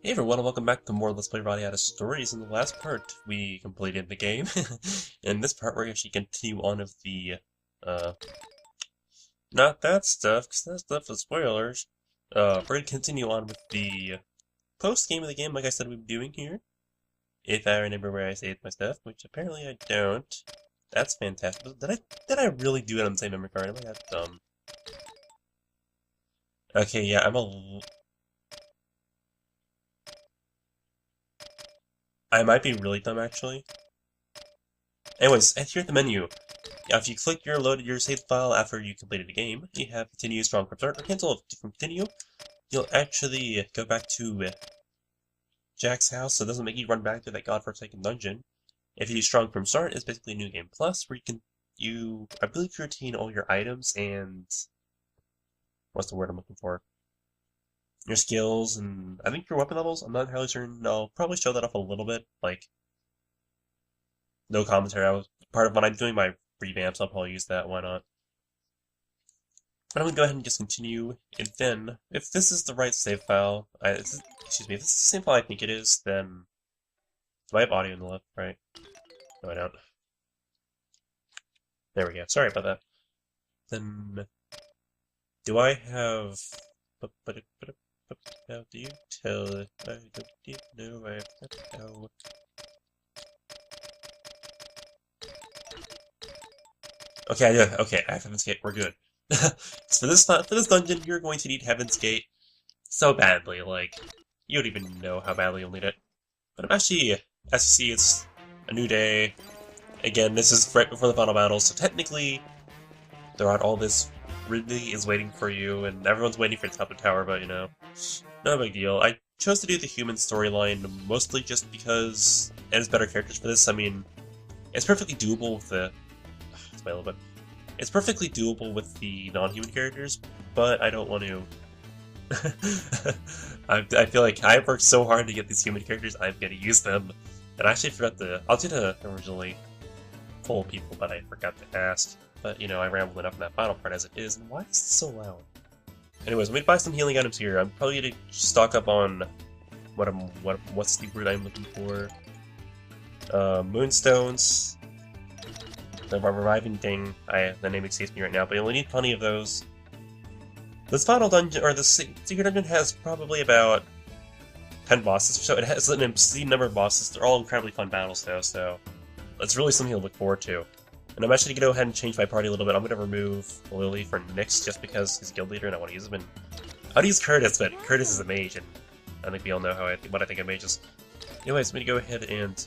Hey everyone, and welcome back to more Let's Play Radiata Stories. In the last part, we completed the game. In this part, we're actually continue on with the, uh, not that stuff, because that stuff is spoilers. We're gonna continue on with the post-game of the game, like I said we'd be doing here. If I remember where I saved my stuff, which apparently I don't. That's fantastic. But did I really do it on the same memory card? Am I that dumb? Okay, yeah, I might be really dumb, actually. Anyways, here at the menu, if you click your saved file after you completed the game, you have continue, strong from start, or cancel from continue. You'll actually go back to Jack's house, so it doesn't make you run back to that godforsaken dungeon. If you do strong from start, it's basically New Game Plus, where I believe you retain all your items and, what's the word I'm looking for? Your skills, and I think your weapon levels, I'm not entirely certain. I'll probably show that off a little bit, like, no commentary. I was part of when I'm doing my revamps, I'll probably use that, why not? But I'm gonna go ahead and just continue, and then, if this is the right save file, excuse me, if this is the same file I think it is, then, do I have audio on the left, right? No, I don't. There we go, sorry about that. Then, do I have, how do you tell if I don't even know I have how? Okay, I do, okay, I have Heaven's Gate, we're good. So for this dungeon, you're going to need Heaven's Gate so badly, like, you don't even know how badly you'll need it. But I'm actually, as you see, it's a new day. Again, this is right before the final battle, so technically, throughout all this, Ridley is waiting for you, and everyone's waiting for the top of the tower, but, you know, no big deal. I chose to do the human storyline mostly just because it has better characters for this. I mean, it's perfectly doable with the... It's my little bit. It's perfectly doable with the non-human characters, but I don't want to... I feel like I've worked so hard to get these human characters, I'm gonna use them. And I actually forgot I was gonna originally poll people, but I forgot to ask. But, you know, I rambled enough in that final part as it is, and why is it so loud? Anyways, let me buy some healing items here. I'm probably gonna stock up on what's the word I'm looking for? Moonstones. The reviving thing. The name escapes me right now, but you'll need plenty of those. This final dungeon, or the secret dungeon, has probably about 10 bosses or so. It has an obscene number of bosses. They're all incredibly fun battles, though, so it's really something to look forward to. And I'm actually going to go ahead and change my party a little bit. I'm going to remove Lily for Nyx just because he's guild leader and I want to use him. And I'd use Curtis, but Curtis is a mage, and I think we all know what I think of mages. Anyways, I'm going to go ahead and...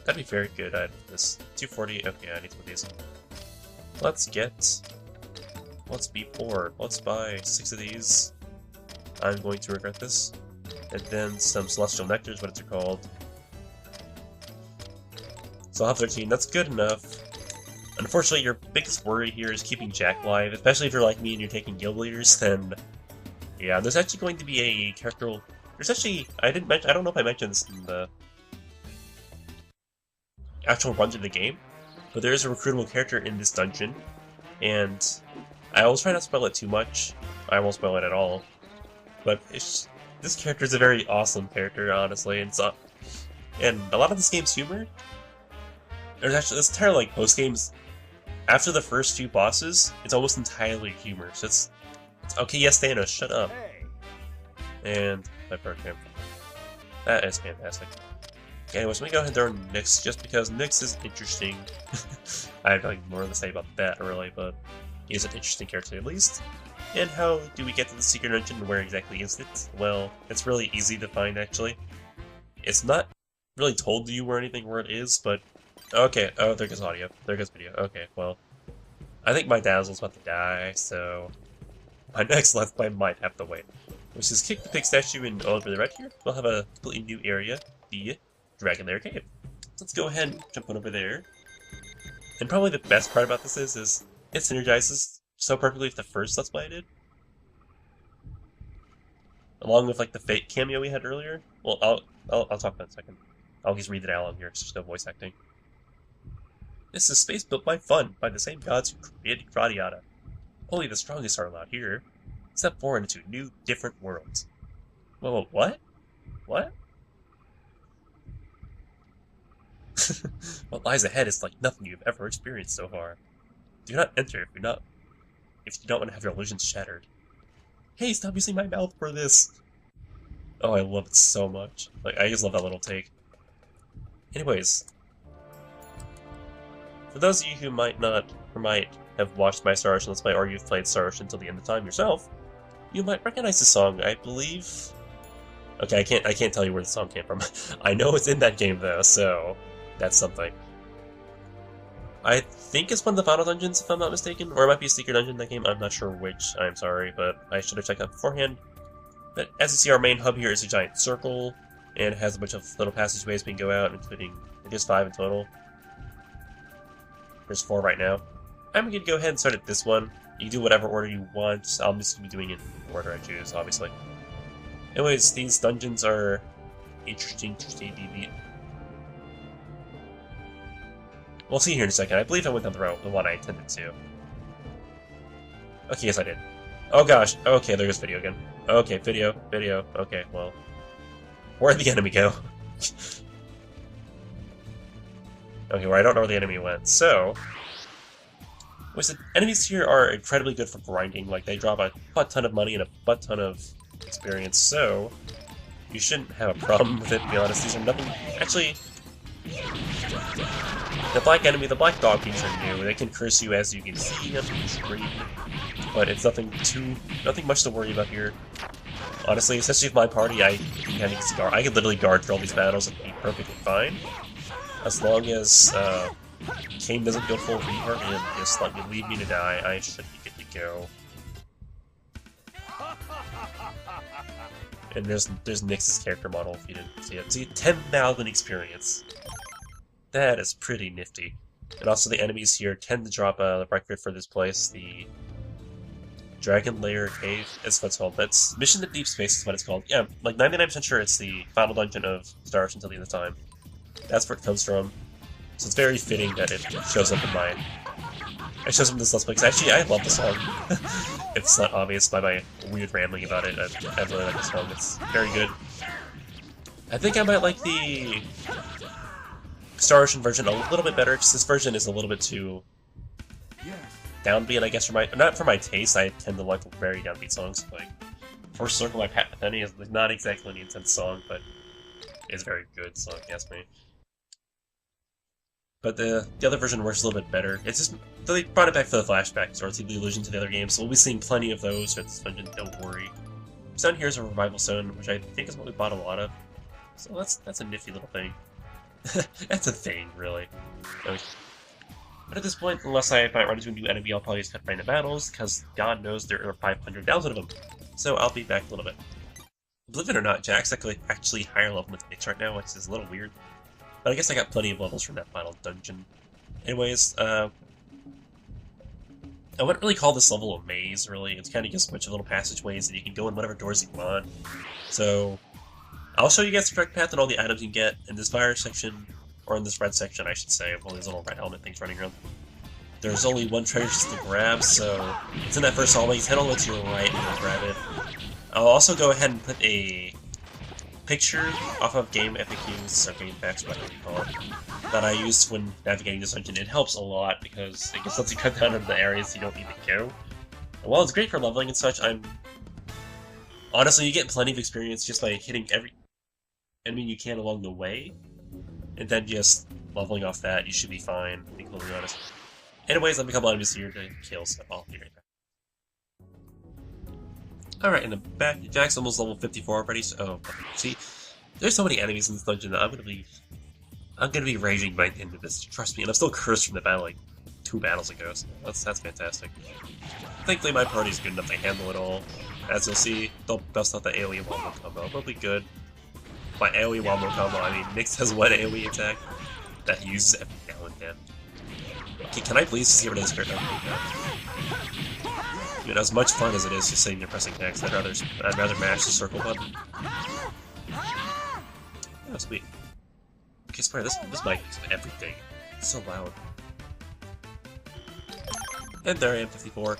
That'd be very good. I have this 240. Okay, I need some of these. Let's be poor. Let's buy 6 of these. I'm going to regret this. And then some Celestial Nectars, what it's called. So I'll have 13. That's good enough. Unfortunately, your biggest worry here is keeping Jack alive, especially if you're like me and you're taking guild leaders, then... Yeah, there's actually going to be a character... There's actually... I don't know if I mentioned this in the actual runs of the game, but there is a recruitable character in this dungeon, and I always try not to spoil it too much. I won't spoil it at all. But this character is a very awesome character, honestly, and a lot of this game's humor. There's actually this entire like post games after the first few bosses, it's almost entirely humor. So it's okay. Yes, Thanos, shut up. And I broke him. That is fantastic. Anyways, let me go ahead and throw Nyx just because Nyx is interesting. I have like more to say about that really, but he's an interesting character at least. And how do we get to the secret dungeon? Where exactly is it? Well, it's really easy to find actually. It's not really told to you or anything where it is, but okay. Oh, there goes audio. There goes video. Okay, well, I think my Dazzle's about to die, so my next Let's Play might have to wait. Which is kick the pig statue in over the red here. We'll have a completely new area, the Dragon Lair Cave. Let's go ahead and jump on over there. And probably the best part about this is it synergizes so perfectly with the first Let's Play I did. Along with like the fake cameo we had earlier. Well, I'll talk about it in a second. I'll just read it out on here because there's no voice acting. This is a space built by fun, by the same gods who created Radiata. Only the strongest are allowed here. Step forward into new, different worlds. Whoa, what? What? What lies ahead is like nothing you've ever experienced so far. Do not enter if you don't want to have your illusions shattered. Hey, stop using my mouth for this! Oh, I love it so much. Like, I just love that little take. Anyways, for those of you who might not, or might have watched my Star Ocean Let's Play, or you've played Star Ocean until the end of time yourself, you might recognize the song. I believe... Okay, I can't tell you where the song came from. I know it's in that game, though, so that's something. I think it's one of the final dungeons, if I'm not mistaken, or it might be a secret dungeon in that game. I'm not sure which, I'm sorry, but I should have checked that beforehand. But as you see, our main hub here is a giant circle, and it has a bunch of little passageways we can go out, including, I guess, 5 in total. There's 4 right now. I'm going to go ahead and start at this one. You can do whatever order you want. I'm just going to be doing it in the order I choose, obviously. Anyways, these dungeons are interesting to say the least. We'll see here in a second. I believe I went down the one I intended to. Okay, yes I did. Oh gosh, okay, there's video again. Okay, video, okay, well. Where'd the enemy go? Okay, well I don't know where the enemy went, so... Which the enemies here are incredibly good for grinding, like they drop a butt ton of money and a butt ton of experience, so... You shouldn't have a problem with it, to be honest. These are nothing... Actually... The black dog things are new. They can curse you as you can see on the screen, but it's nothing much to worry about here. Honestly, especially with my party, I could literally guard through all these battles and be perfectly fine, as long as Kane doesn't go full Reaver and just let me leave me to die. I should be good to go. And there's Nyx's character model if you didn't see it. See, 10,000 experience. That is pretty nifty. And also the enemies here tend to drop the record for this place, the Dragon Lair Cave is what it's called. That's Mission to Deep Space is what it's called. Yeah, like 99% sure it's the final dungeon of Star Ocean Until the End of Time. That's where it comes from. So it's very fitting that it shows up in my... It shows up in this Let's Play, because actually I love the song. If it's not obvious by my weird rambling about it, I really like the song. It's very good. I think I might like the Star Ocean version a little bit better, because this version is a little bit too downbeat, I guess, not for my taste. I tend to like very downbeat songs. Like First Circle by Pat Metheny is not exactly an intense song, but it's very good, so if you ask me. But the other version works a little bit better. It's just they brought it back for the flashbacks, or the allusion to the other games, so we'll be seeing plenty of those for this dungeon, don't worry. This down here is a revival stone, which I think is what we bought a lot of. So that's a nifty little thing. That's a thing, really. Okay. But at this point, unless I might run into a new enemy, I'll probably just cut right into battles, because God knows there are 500,000 of them. So I'll be back a little bit. Believe it or not, Jack's actually higher level than Nyx right now, which is a little weird. But I guess I got plenty of levels from that final dungeon. Anyways, I wouldn't really call this level a maze, really. It's kind of just a bunch of little passageways that you can go in whatever doors you want. So, I'll show you guys the correct path and all the items you can get in this fire section, or in this red section, I should say, of all these little red helmet things running around. There's only one treasure chest to grab, so it's in that first hallway. Head all the way to your right and you'll grab it. I'll also go ahead and put a picture off of game FAQs, or game facts, whatever you call it, that I use when navigating this dungeon. It helps a lot because it just lets you cut down on the areas you don't need to go. And while it's great for leveling and such, honestly, you get plenty of experience just by hitting every enemy you can along the way, and then just leveling off that. You should be fine, to be completely honest. Anyways, let me couple enemies here to kill, so I'll be right back. Alright, in the back, Jack's almost level 54 already, so see, there's so many enemies in this dungeon that I'm gonna be raging by the end of this, trust me, and I'm still cursed from the battle like 2 battles ago, so that's fantastic. Thankfully my party's good enough to handle it all. As you'll see, they'll bust out the AoE wombo combo, they'll be good. By AoE wombo combo, I mean Nyx has one AoE attack that he uses every now and then. Okay, can I please just get rid of this character? Dude, as much fun as it is just sitting there pressing X, I'd rather mash the circle button. Oh, sweet. Okay, swear, this mic is everything. It's so loud. And there I am, 54.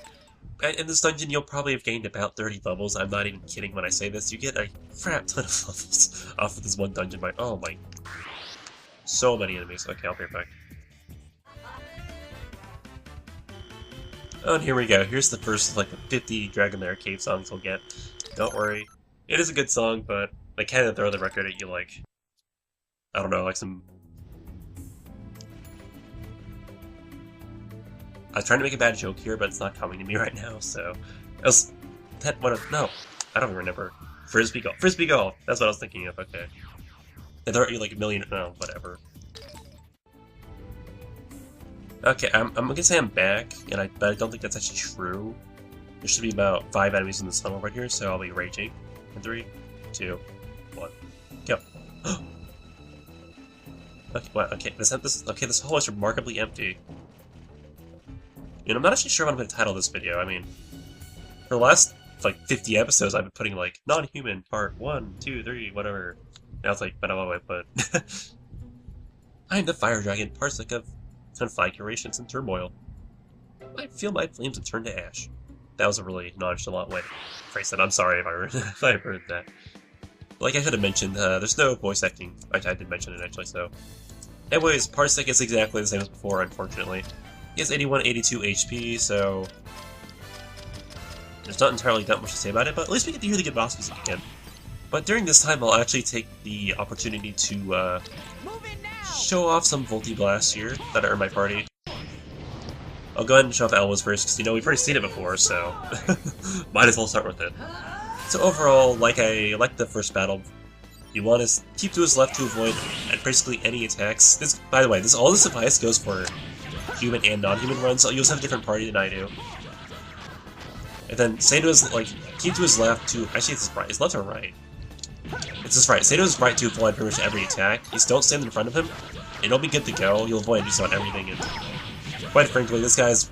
in this dungeon, you'll probably have gained about 30 levels. I'm not even kidding when I say this. You get a crap ton of levels off of this one dungeon by, oh my, so many enemies. Okay, I'll be right back. Oh, and here we go. Here's the first, like, 50 Dragon Lair Cave songs we'll get. Don't worry. It is a good song, but they kind of throw the record at you, like, I don't know, like some... I was trying to make a bad joke here, but it's not coming to me right now, so... That was... That one of... No, I don't even remember. Frisbee Golf. Frisbee Golf! That's what I was thinking of, okay. They throw at you like a million... No, whatever. Okay, I'm gonna say I'm back, but I don't think that's actually true. There should be about 5 enemies in this tunnel right here, so I'll be raging. In 3, 2, 1, go. Okay, what? Okay, this hole is remarkably empty. And I'm not actually sure what I'm gonna title this video. I mean, for the last like 50 episodes, I've been putting like non-human part 1, 2, 3, whatever. Now it's like, but I'm the fire dragon, parsec of configurations and turmoil. I feel my flames have turned to ash. That was a really nonchalant way to phrase it. I'm sorry if I heard that. Like I should have mentioned, there's no voice acting. I did mention it actually, so. Anyways, Parsec is exactly the same as before, unfortunately. He has 81, 82 HP, so... There's not entirely that much to say about it, but at least we get to hear the good boss music again. But during this time, I'll actually take the opportunity to, show off some Volti Blasts here that are in my party. I'll go ahead and show off Elmo's first, because, you know, we've already seen it before, so might as well start with it. So overall, like the first battle, you want to keep to his left to avoid basically any attacks. This, by the way, all this advice goes for human and non-human runs, so you'll have a different party than I do. And then say to his, keep to his left to, actually it's his right, his left or right? It's his right. Say to his right to avoid pretty much every attack. Just don't stand in front of him, and it'll be good to go. You'll avoid just about everything, and quite frankly, this guy's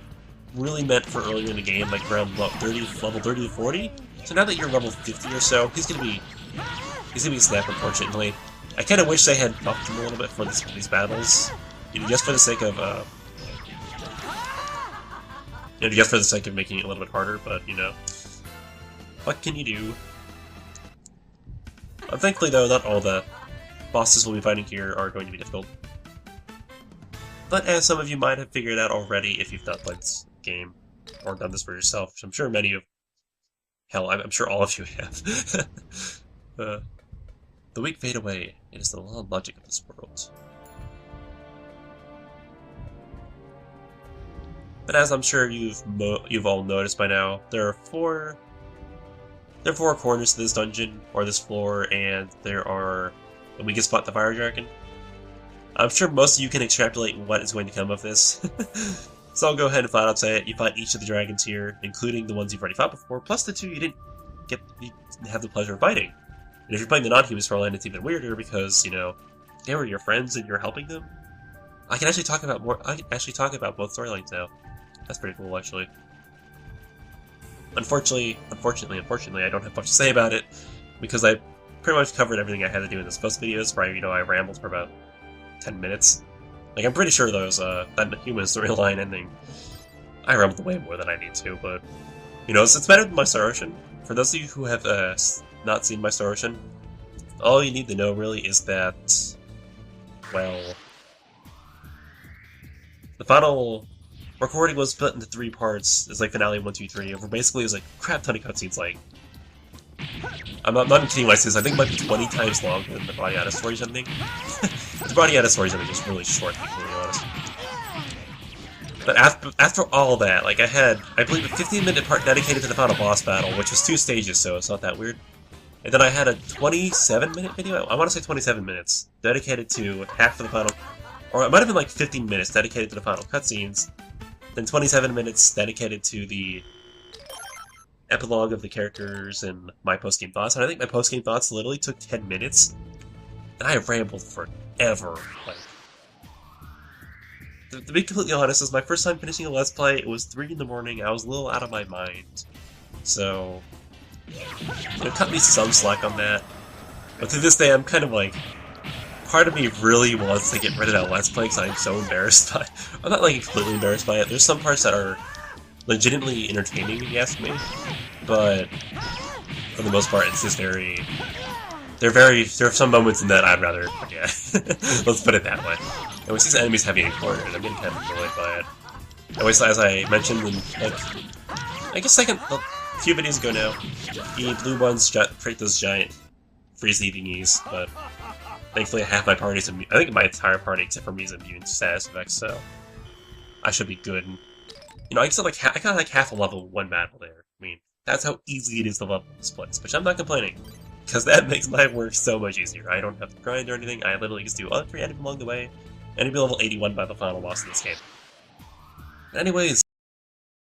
really meant for earlier in the game, like around level 30 to 40. So now that you're level 50 or so, he's gonna be snap, unfortunately. I kind of wish they had buffed him a little bit for these battles, you know, just for the sake of just for the sake of making it a little bit harder. But you know, what can you do? Thankfully, though, not all the bosses we'll be fighting here are going to be difficult. But as some of you might have figured out already if you've not played this game, or done this for yourself, which I'm sure many of... Hell, I'm sure all of you have. The weak fade away. It is the law and logic of this world. But as I'm sure you've all noticed by now, there are four corners to this dungeon, or this floor, and we can spot the fire dragon. I'm sure most of you can extrapolate what is going to come of this. So I'll go ahead and flat out say it. You fight each of the dragons here, including the ones you've already fought before, plus the 2 you didn't have the pleasure of fighting. And if you're playing the non-human storyline, it's even weirder because, you know, they were your friends and you're helping them. I can actually talk about both storylines now. That's pretty cool, actually. Unfortunately, I don't have much to say about it, because I pretty much covered everything I had to do in this post videos, where, you know, I rambled for about 10 minutes. Like, I'm pretty sure those, that human storyline ending, I rambled way more than I need to, but, you know, it's better than my Star Ocean. For those of you who have, not seen my Star Ocean, all you need to know, really, is that, well, the final recording was split into 3 parts. It's like finale 1, 2, 3. Where basically it was like crap ton of cutscenes. Like, I'm not even kidding when I say this. I think it might be 20 times longer than the Radiata stories ending. The Radiata stories ending is really short, to be completely honest. But after all that, like I believe a 15-minute part dedicated to the final boss battle, which was 2 stages, so it's not that weird. And then I had a 27-minute video. I want to say 27 minutes dedicated to half of the final, or it might have been like 15 minutes dedicated to the final cutscenes. Then 27 minutes dedicated to the epilogue of the characters and my post-game thoughts. And I think my post-game thoughts literally took 10 minutes. And I rambled forever. Like, to be completely honest, this is my first time finishing a Let's Play. It was 3 in the morning. I was a little out of my mind. So, you know, cut me some slack on that. But to this day, I'm kind of like... Part of me really wants to get rid of that Let's Play because I'm so embarrassed by it. I'm not like completely embarrassed by it. There's some parts that are legitimately entertaining, if you ask me. But for the most part, it's just there are some moments in that I'd rather forget. Let's put it that way. And with these enemies having a corner, I'm getting kind of annoyed by it. Always, as I mentioned, in, like, I guess a few videos ago now, the blue ones create those giant freezy thingies, but thankfully half my party's immune. I think my entire party, except for me, is immune to status effects, so I should be good. And, you know, I got like half a level one battle there. I mean, that's how easy it is to level this place, but I'm not complaining. Because that makes my work so much easier. I don't have to grind or anything, I literally just do all 3 items along the way, and I'll be level 81 by the final boss of this game. But anyways,